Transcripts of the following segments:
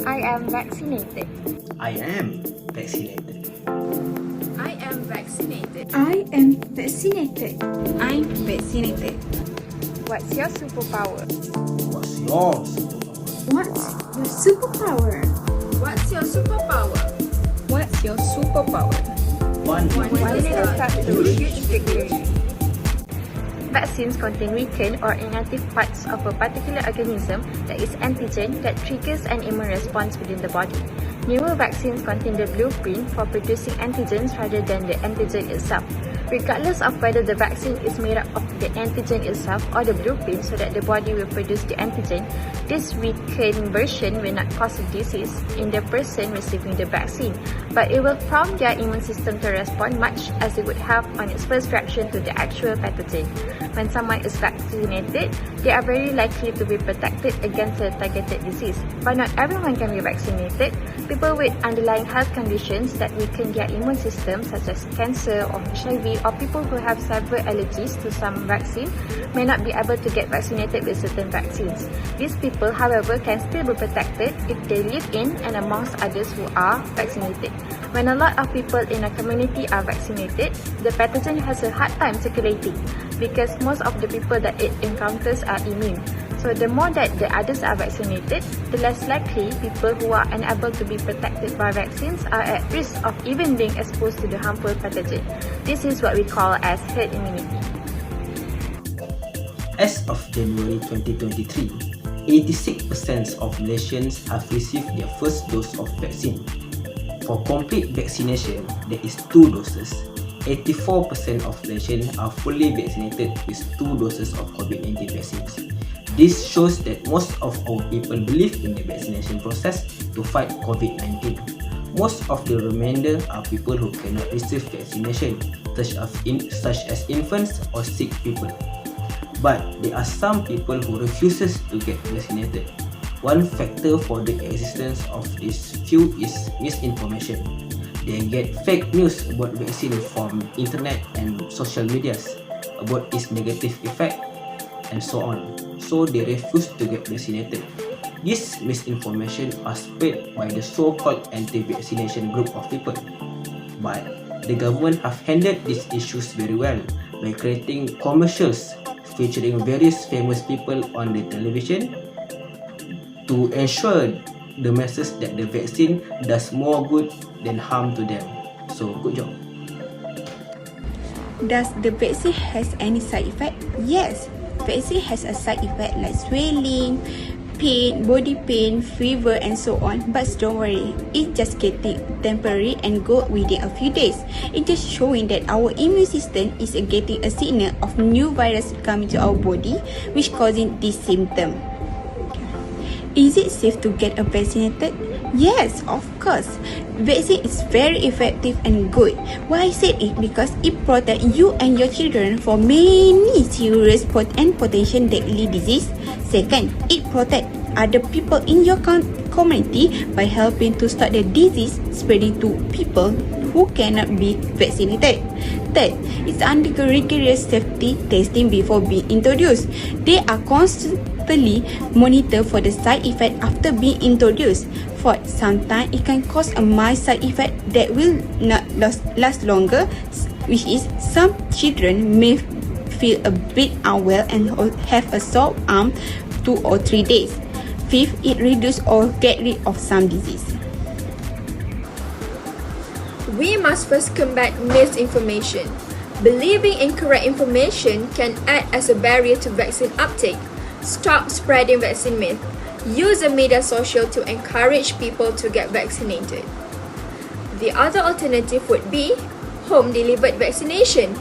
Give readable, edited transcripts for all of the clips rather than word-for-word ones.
I am vaccinated. I am vaccinated. I am vaccinated. I am vaccinated. I'm vaccinated. What's your superpower? What's your superpower? What's your superpower? What's your superpower? What's your superpower? One One little step to huge victory. Vaccines contain weakened or inactive parts of a particular organism that is antigen that triggers an immune response within the body. Newer vaccines contain the blueprint for producing antigens rather than the antigen itself. Regardless of whether the vaccine is made up of the antigen itself or the blueprint so that the body will produce the antigen, this weakened version will not cause a disease in the person receiving the vaccine, but it will prompt their immune system to respond much as it would have on its first reaction to the actual pathogen. When someone is vaccinated, they are very likely to be protected against a targeted disease. But not everyone can be vaccinated. People with underlying health conditions that weaken their immune system, such as cancer or HIV, or people who have several allergies to some vaccine, may not be able to get vaccinated with certain vaccines. These people, however, can still be protected if they live in and amongst others who are vaccinated. When a lot of people in a community are vaccinated, the pathogen has a hard time circulating because most of the people that it encounters are immune. So the more that the others are vaccinated, the less likely people who are unable to be protected by vaccines are at risk of even being exposed to the harmful pathogen. This is what we call as herd immunity. As of January 2023, 86% of Malaysians have received their first dose of vaccine. For complete vaccination, there is 2 doses. 84% of Malaysians are fully vaccinated with 2 doses of COVID-19 vaccines. This shows that most of our people believe in the vaccination process to fight COVID-19. Most of the remainder are people who cannot receive vaccination, such as infants or sick people. But there are some people who refuses to get vaccinated. One factor for the existence of this few is misinformation. They get fake news about vaccine from internet and social medias about its negative effect and so on. So they refuse to get vaccinated. This misinformation are spread by the so-called anti-vaccination group of people. But the government have handled these issues very well by creating commercials featuring various famous people on the television to ensure the masses that the vaccine does more good than harm to them. So good job. Does the vaccine has any side effect? Yes, vaccine has a side effect like swelling, pain, body pain, fever and so on. But don't worry, it just getting temporary and go within a few days. It just showing that our immune system is getting a signal of new virus coming to our body which causing this symptom. Is it safe to get vaccinated? Yes, of course. Vaccine is very effective and good. Why I said it? Because it protects you and your children from many serious and potential deadly disease. Second, it protects other people in your community by helping to stop the disease spreading to people who cannot be vaccinated. Third, it's undergo rigorous safety testing before being introduced. They are constantly monitored for the side effect after being introduced. Fourth, sometimes it can cause a mild side effect that will not last longer, which is some children may feel a bit unwell and have a sore arm 2 or 3 days. Fifth, it reduces or get rid of some disease. We must first combat misinformation. Believing incorrect information can act as a barrier to vaccine uptake. Stop spreading vaccine myth. Use the media social to encourage people to get vaccinated. The other alternative would be home-delivered vaccination.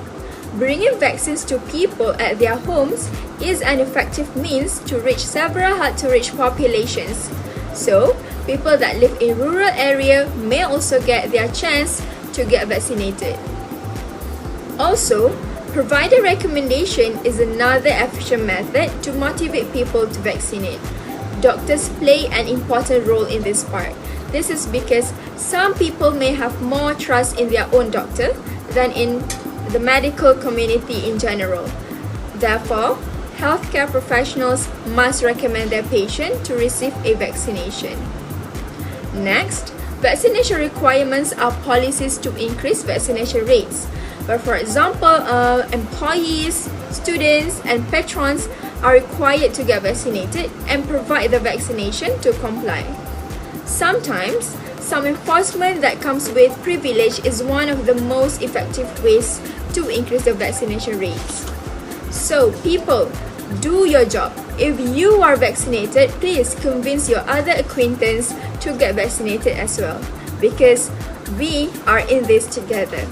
Bringing vaccines to people at their homes is an effective means to reach several hard-to-reach populations. So, people that live in rural area may also get their chance to get vaccinated. Also, provider recommendation is another efficient method to motivate people to vaccinate. Doctors play an important role in this part. This is because some people may have more trust in their own doctor than in the medical community in general. Therefore, healthcare professionals must recommend their patient to receive a vaccination. Next, vaccination requirements are policies to increase vaccination rates. But for example, employees, students, and patrons are required to get vaccinated and provide the vaccination to comply. Sometimes, some enforcement that comes with privilege is one of the most effective ways to increase the vaccination rates. So, people, do your job. If you are vaccinated, please convince your other acquaintance to get vaccinated as well, because we are in this together.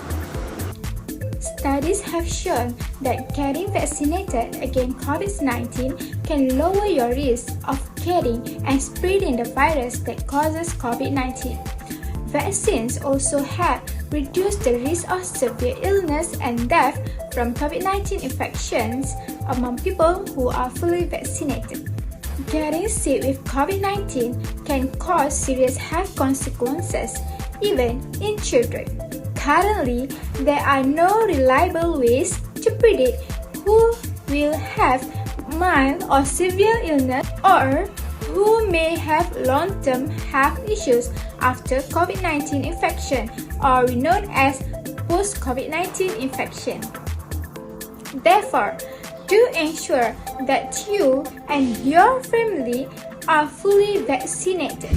Studies have shown that getting vaccinated against COVID-19 can lower your risk of getting and spreading the virus that causes COVID-19. Vaccines also have reduced the risk of severe illness and death from COVID-19 infections among people who are fully vaccinated. Getting sick with COVID-19 can cause serious health consequences, even in children. Currently, there are no reliable ways to predict who will have mild or severe illness or who may have long-term health issues after COVID-19 infection, or known as post-COVID-19 infection. Therefore, to ensure that you and your family are fully vaccinated,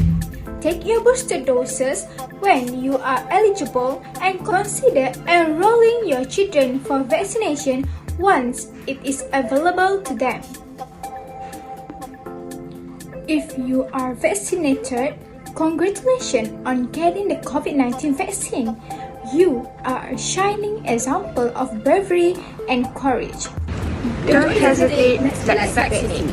take your booster doses when you are eligible and consider enrolling your children for vaccination once it is available to them. If you are vaccinated, congratulations on getting the COVID-19 vaccine. You are a shining example of bravery and courage. Don't hesitate, let's vaccinate.